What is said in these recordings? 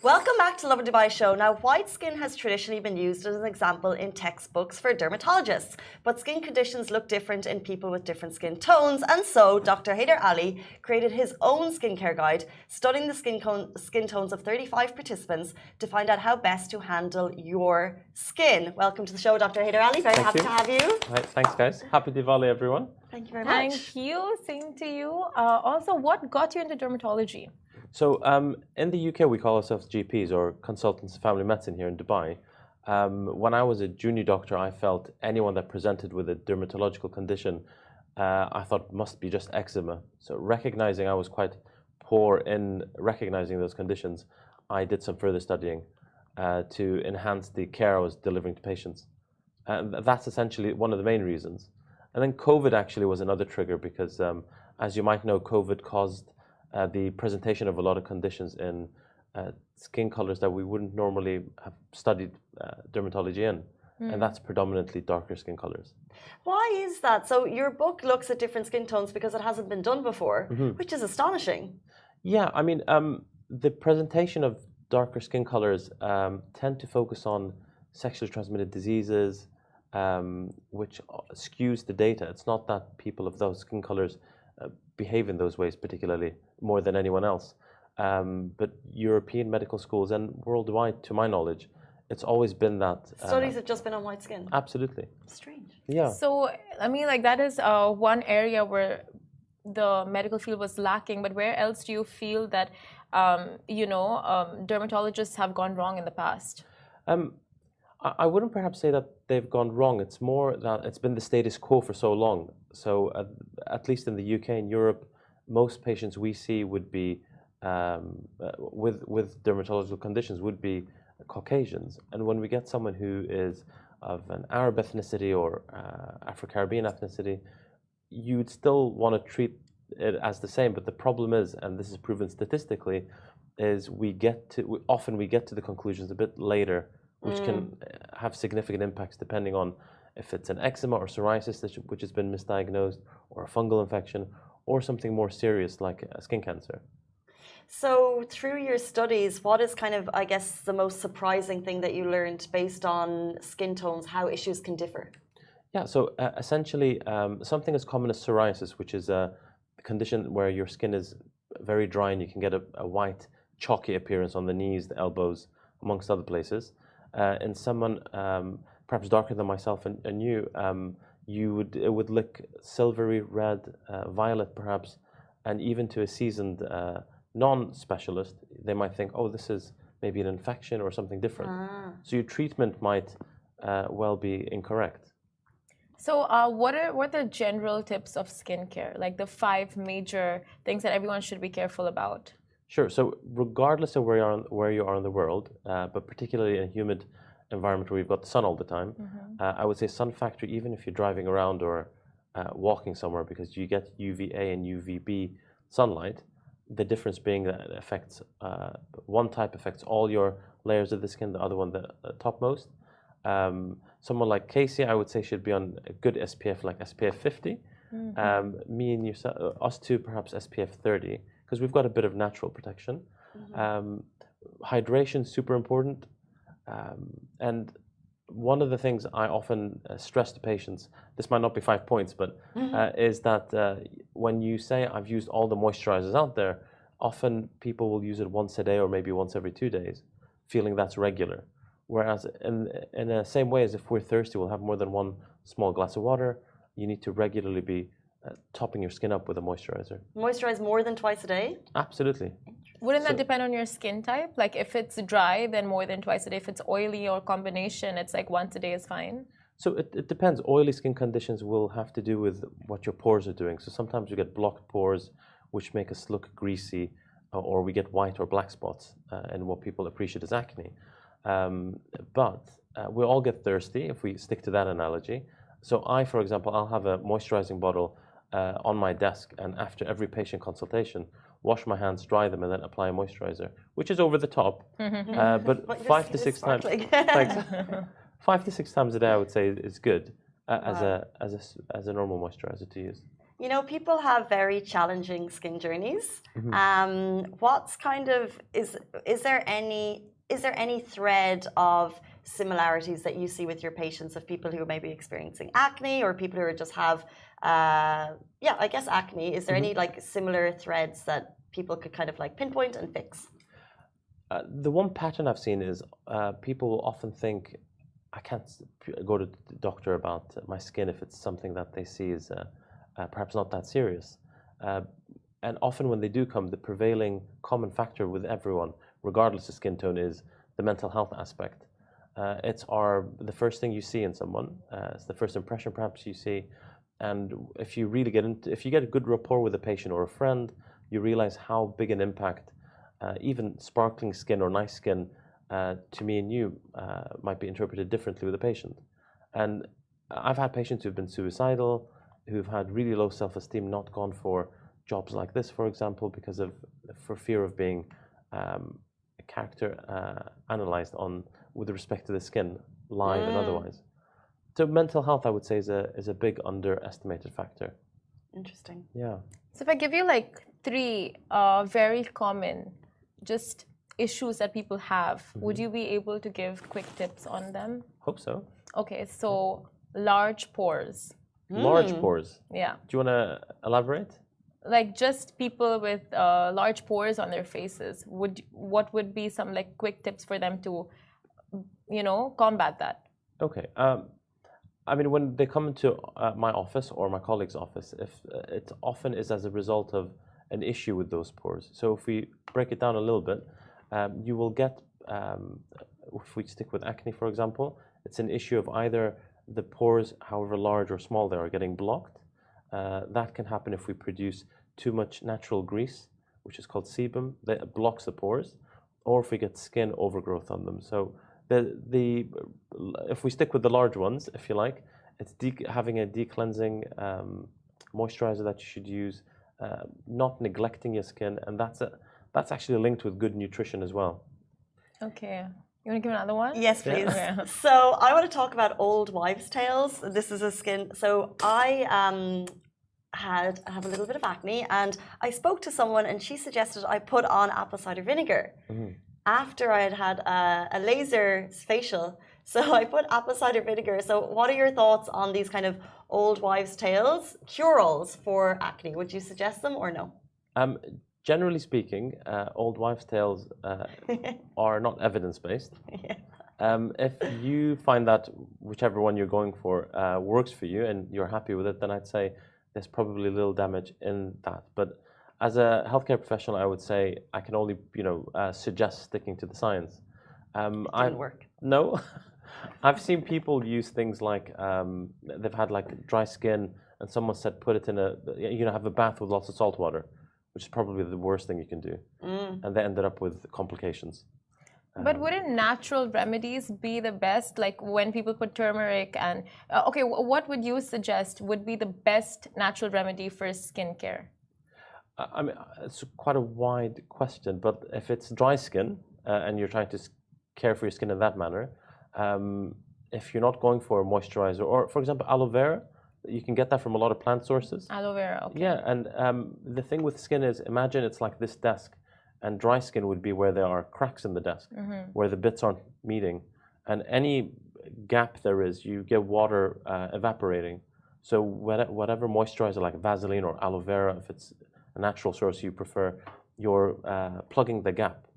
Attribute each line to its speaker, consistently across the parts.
Speaker 1: Welcome back to Lovin Dubai show. Now, white skin has traditionally been used as an example in textbooks for dermatologists, but skin conditions look different in people with different skin tones, and so Dr. Haider Ali created his own skincare guide, studying the skin tones of 35 participants to find out how best to handle your skin. Welcome to the show, Dr. Haider Ali. Very happy to have you.
Speaker 2: Right, thanks, guys. Happy Diwali, everyone.
Speaker 1: Thank you very much.
Speaker 3: Thank you. Same to you. Also, what got you into dermatology?
Speaker 2: So, in the UK, we call ourselves GPs or consultants of family medicine here in Dubai. When I was a junior doctor, I felt anyone that presented with a dermatological condition, I thought must be just eczema. So, recognizing I was quite poor in recognizing those conditions, I did some further studying to enhance the care I was delivering to patients. And that's essentially one of the main reasons. And then COVID actually was another trigger because, as you might know, COVID caused the presentation of a lot of conditions in skin colors that we wouldn't normally have studied dermatology in. And that's predominantly darker skin colors.
Speaker 1: Why is that? So your book looks at different skin tones because it hasn't been done before, which is astonishing.
Speaker 2: Yeah, I mean, the presentation of darker skin colors tend to focus on sexually transmitted diseases, which skews the data. It's not that people of those skin colors behave in those ways particularly more than anyone else. But European medical schools and worldwide, to my knowledge, it's always been that.
Speaker 1: Studies have just been on white skin.
Speaker 2: Absolutely.
Speaker 1: Strange.
Speaker 2: Yeah.
Speaker 3: So, I mean, like that is one area where the medical field was lacking. But where else do you feel that, dermatologists have gone wrong in the past?
Speaker 2: I wouldn't perhaps say that they've gone wrong. It's more that it's been the status quo for so long. So at least in the UK and Europe, most patients we see would be with dermatological conditions would be Caucasians. And when we get someone who is of an Arab ethnicity or Afro-Caribbean ethnicity, you'd still want to treat it as the same. But the problem is, and this is proven statistically, is often we get to the conclusions a bit later, which can have significant impacts depending on if it's an eczema or psoriasis which has been misdiagnosed, or a fungal infection, or something more serious like skin cancer.
Speaker 1: So through your studies, what is kind of, I guess, the most surprising thing that you learned based on skin tones, how issues can differ?
Speaker 2: Yeah, so essentially something as common as psoriasis, which is a condition where your skin is very dry and you can get a white, chalky appearance on the knees, the elbows, amongst other places. In someone perhaps darker than myself and you, it would look silvery red, violet perhaps, and even to a seasoned non-specialist, they might think, oh, this is maybe an infection or something different. So your treatment might well be incorrect.
Speaker 3: So what are the general tips of skincare, like the 5 major things that everyone should be careful about?
Speaker 2: Sure. So regardless of where you are in the world, but particularly in a humid environment where you've got the sun all the time, I would say sun factor, even if you're driving around or walking somewhere, because you get UVA and UVB sunlight, the difference being that it affects, one type affects all your layers of the skin, the other one the topmost. Someone like Casey, I would say, should be on a good SPF, like SPF 50. Me and yourself, us two, perhaps SPF 30. Because we've got a bit of natural protection. Hydration is super important. And one of the things I often stress to patients, this might not be 5 points, but is that when you say I've used all the moisturizers out there, often people will use it once a day or maybe once every 2 days, feeling that's regular. Whereas in the same way as if we're thirsty, we'll have more than one small glass of water. You need to regularly be topping your skin up with a moisturizer.
Speaker 1: Moisturize more than twice a day?
Speaker 2: Absolutely.
Speaker 3: Wouldn't that depend on your skin type? Like if it's dry, then more than twice a day. If it's oily or combination, it's like once a day is fine.
Speaker 2: So it depends. Oily skin conditions will have to do with what your pores are doing. So sometimes you get blocked pores, which make us look greasy, or we get white or black spots, and what people appreciate as acne. But we all get thirsty if we stick to that analogy. So for example, I'll have a moisturizing bottle on my desk, and after every patient consultation, wash my hands, dry them, and then apply a moisturizer, which is over the top. But 5 to 6 times, thanks. 5 to 6 times a day, I would say, is good as a normal moisturizer to use.
Speaker 1: You know, people have very challenging skin journeys. What's kind of is there any thread of similarities that you see with your patients of people who may be experiencing acne or people who just have I guess acne? Is there any like similar threads that people could kind of like pinpoint and fix?
Speaker 2: The one pattern I've seen is people will often think, I can't go to the doctor about my skin if it's something that they see is perhaps not that serious. And often when they do come, the prevailing common factor with everyone, regardless of skin tone, is the mental health aspect. It's the first thing you see in someone. It's the first impression perhaps you see. And if you really if you get a good rapport with a patient or a friend, you realize how big an impact even sparkling skin or nice skin to me and you might be interpreted differently with a patient. And I've had patients who've been suicidal, who've had really low self-esteem, not gone for jobs like this, for example, for fear of being character analyzed with respect to the skin, live and otherwise. So mental health, I would say, is a big underestimated factor.
Speaker 1: Interesting.
Speaker 2: Yeah.
Speaker 3: So if I give you like 3 very common just issues that people have, would you be able to give quick tips on them?
Speaker 2: Hope so.
Speaker 3: Okay, so large pores.
Speaker 2: Large pores.
Speaker 3: Yeah.
Speaker 2: Do you want to elaborate?
Speaker 3: Like just people with large pores on their faces. What would be some like quick tips for them to, combat that?
Speaker 2: Okay. I mean, when they come into my office or my colleague's office, if it often is as a result of an issue with those pores. So if we break it down a little bit, you will get, if we stick with acne, for example, it's an issue of either the pores, however large or small they are, getting blocked. That can happen if we produce too much natural grease, which is called sebum, that blocks the pores, or if we get skin overgrowth on them. So if we stick with the large ones, if you like, it's having a decleansing moisturizer that you should use, not neglecting your skin, and that's actually linked with good nutrition as well.
Speaker 3: Okay. You want to give another one?
Speaker 1: Yes, please.
Speaker 3: Yeah.
Speaker 1: So I want to talk about old wives' tales. This is a skin. So I have a little bit of acne, and I spoke to someone, and she suggested I put on apple cider vinegar after I had a laser facial. So I put apple cider vinegar. So what are your thoughts on these kind of old wives' tales, cure-alls for acne? Would you suggest them or no?
Speaker 2: Generally speaking, old wives' tales are not evidence-based. If you find that whichever one you're going for works for you and you're happy with it, then I'd say there's probably little damage in that. But as a healthcare professional, I would say I can only, suggest sticking to the science.
Speaker 1: It didn't work.
Speaker 2: No, I've seen people use things like they've had like dry skin, and someone said put it in have a bath with lots of salt water, which is probably the worst thing you can do, and they ended up with complications.
Speaker 3: But wouldn't natural remedies be the best? Like when people put turmeric and what would you suggest would be the best natural remedy for skincare?
Speaker 2: I mean, it's quite a wide question, but if it's dry skin and you're trying to care for your skin in that manner, if you're not going for a moisturizer, or for example, aloe vera, you can get that from a lot of plant sources.
Speaker 3: Aloe vera, okay.
Speaker 2: Yeah, and the thing with skin is, imagine it's like this desk, and dry skin would be where there are cracks in the desk, where the bits aren't meeting, and any gap there is, you get water evaporating. So whatever moisturizer like Vaseline or aloe vera, if it's a natural source you prefer, you're plugging the gap.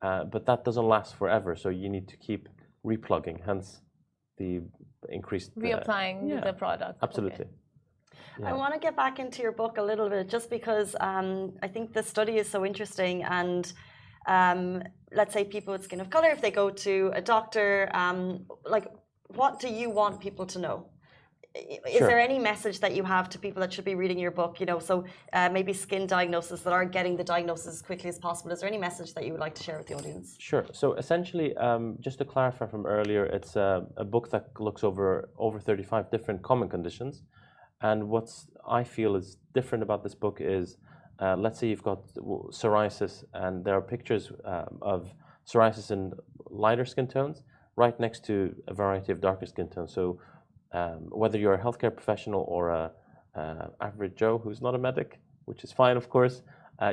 Speaker 2: But that doesn't last forever, so you need to keep replugging, hence the increased...
Speaker 3: Reapplying the product.
Speaker 2: Absolutely.
Speaker 3: Okay.
Speaker 1: I want to get back into your book a little bit, just because I think the study is so interesting. And let's say people with skin of color, if they go to a doctor, what do you want people to know? Is there any message that you have to people that should be reading your book? So maybe skin diagnosis that aren't getting the diagnosis as quickly as possible. Is there any message that you would like to share with the audience?
Speaker 2: Sure. So essentially, just to clarify from earlier, it's a book that looks over 35 different common conditions. And what I feel is different about this book is, let's say you've got psoriasis, and there are pictures of psoriasis in lighter skin tones right next to a variety of darker skin tones. So whether you're a healthcare professional or average Joe who's not a medic, which is fine, of course.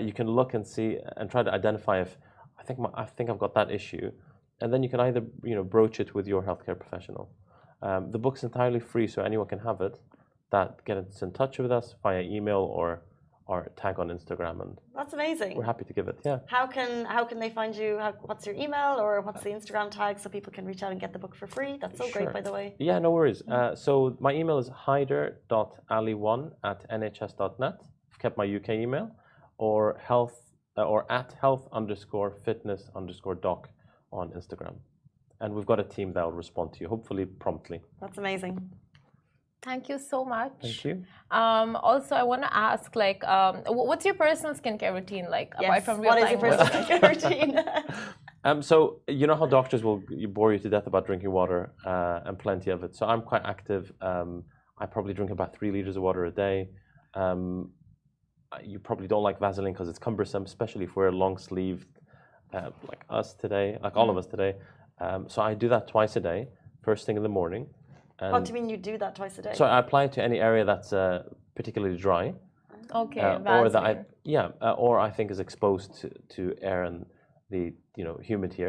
Speaker 2: You can look and see and try to identify if I think I've got that issue, and then you can either broach it with your healthcare professional. The book's entirely free, so anyone can have it. Get in touch with us via email or tag on Instagram, and
Speaker 1: that's amazing.
Speaker 2: We're happy to give it. Yeah.
Speaker 1: How can they find you? What's your email or what's the Instagram tag so people can reach out and get the book for free? That's so great, by the way.
Speaker 2: Yeah, no worries. So my email is haider.ali1@nhs.net. I've kept my UK email, or @health_fitness_doc on Instagram, and we've got a team that will respond to you, hopefully promptly.
Speaker 1: That's amazing.
Speaker 3: Thank you so much.
Speaker 2: Thank you.
Speaker 3: Also, I want to ask, what's your personal skincare routine like?
Speaker 1: Yes.
Speaker 3: Apart from
Speaker 1: what is your personal skincare routine?
Speaker 2: So you know how doctors will bore you to death about drinking water, and plenty of it. So I'm quite active. I probably drink about 3 liters of water a day. You probably don't like Vaseline because it's cumbersome, especially if we're long-sleeved, like us today, like all of us today. So I do that twice a day, first thing in the morning.
Speaker 1: What do you mean you do that twice a day?
Speaker 2: So I apply it to any area that's particularly dry.
Speaker 3: Okay,
Speaker 2: or that or I think is exposed to air and the humidity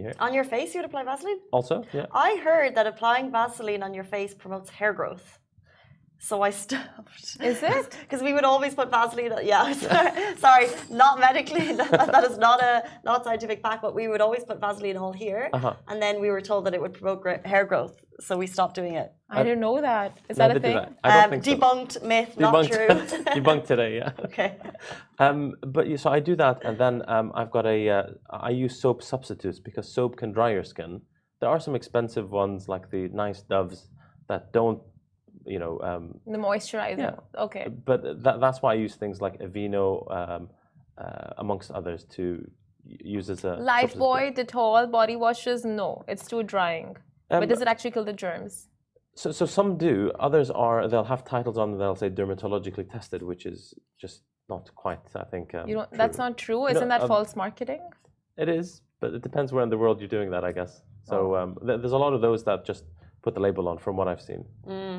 Speaker 2: here.
Speaker 1: On your face, you would apply Vaseline?
Speaker 2: Also, yeah.
Speaker 1: I heard that applying Vaseline on your face promotes hair growth. So I stopped.
Speaker 3: Is it?
Speaker 1: Because we would always put Vaseline. Yeah, sorry, not medically. That is not scientific fact. But we would always put Vaseline all here, and then we were told that it would promote hair growth. So we stopped doing it.
Speaker 3: I didn't know that. Is that a thing?
Speaker 2: I don't think
Speaker 1: debunked
Speaker 2: so.
Speaker 1: myth,
Speaker 2: debunked,
Speaker 1: not true.
Speaker 2: Debunked today, yeah.
Speaker 1: Okay.
Speaker 2: But so I do that, and then I've got I use soap substitutes because soap can dry your skin. There are some expensive ones like the nice Doves that don't.
Speaker 3: The moisturizer.
Speaker 2: Yeah.
Speaker 3: Okay.
Speaker 2: But that's why I use things like Aveeno, amongst others, to use as a
Speaker 3: Lifebuoy, Dettol, body washes. No, it's too drying. But does it actually kill the germs?
Speaker 2: So some do. Others they'll have titles on them. They'll say dermatologically tested, which is just not quite. I think.
Speaker 3: That's not true. Isn't that false marketing?
Speaker 2: It is, but it depends where in the world you're doing that, I guess. So there's a lot of those that just put the label on, from what I've seen,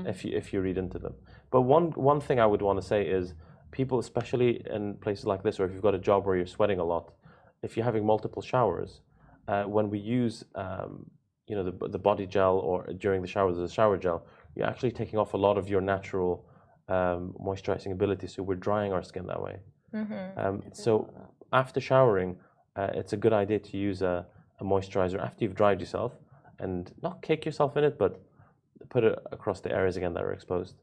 Speaker 2: if you read into them. But one thing I would want to say is, people, especially in places like this, or if you've got a job where you're sweating a lot, if you're having multiple showers, when we use the body gel or during the showers, the shower gel, you're actually taking off a lot of your natural moisturizing ability. So we're drying our skin that way. So after showering, it's a good idea to use a moisturizer after you've dried yourself, and not cake yourself in it, but put it across the areas again that are exposed.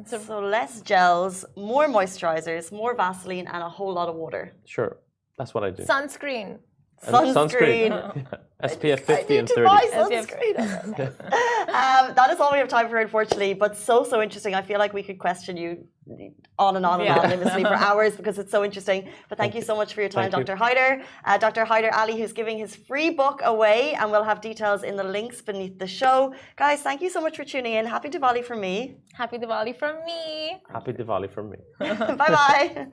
Speaker 1: So less gels, more moisturizers, more Vaseline, and a whole lot of water.
Speaker 2: Sure, that's what I do.
Speaker 3: Sunscreen.
Speaker 1: Sunscreen.
Speaker 2: SPF 50 and 30.
Speaker 1: Buy sunscreen. That is all we have time for, unfortunately, but so interesting. I feel like we could question you on and anonymously for hours because it's so interesting. But thank you so much for your time, Dr. Haider. Dr. Haider Ali, who's giving his free book away, and we'll have details in the links beneath the show. Guys, thank you so much for tuning in. Happy Diwali from me.
Speaker 3: Happy Diwali from me.
Speaker 2: Happy Diwali from me.
Speaker 1: Bye-bye.